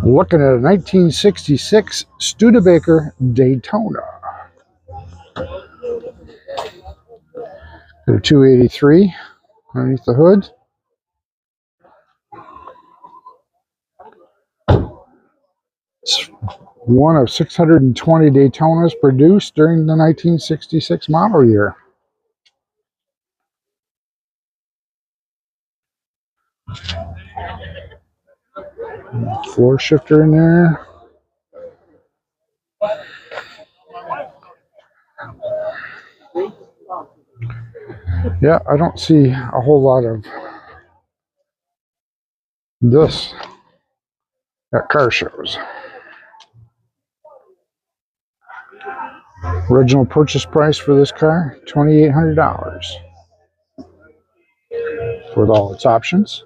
Looking at a 1966 Studebaker Daytona. Got a 283 underneath the hood. It's one of 620 Daytonas produced during the 1966 model year. Floor shifter in there. Yeah, I don't see a whole lot of this at car shows. Original purchase price for this car, $2,800 with all its options.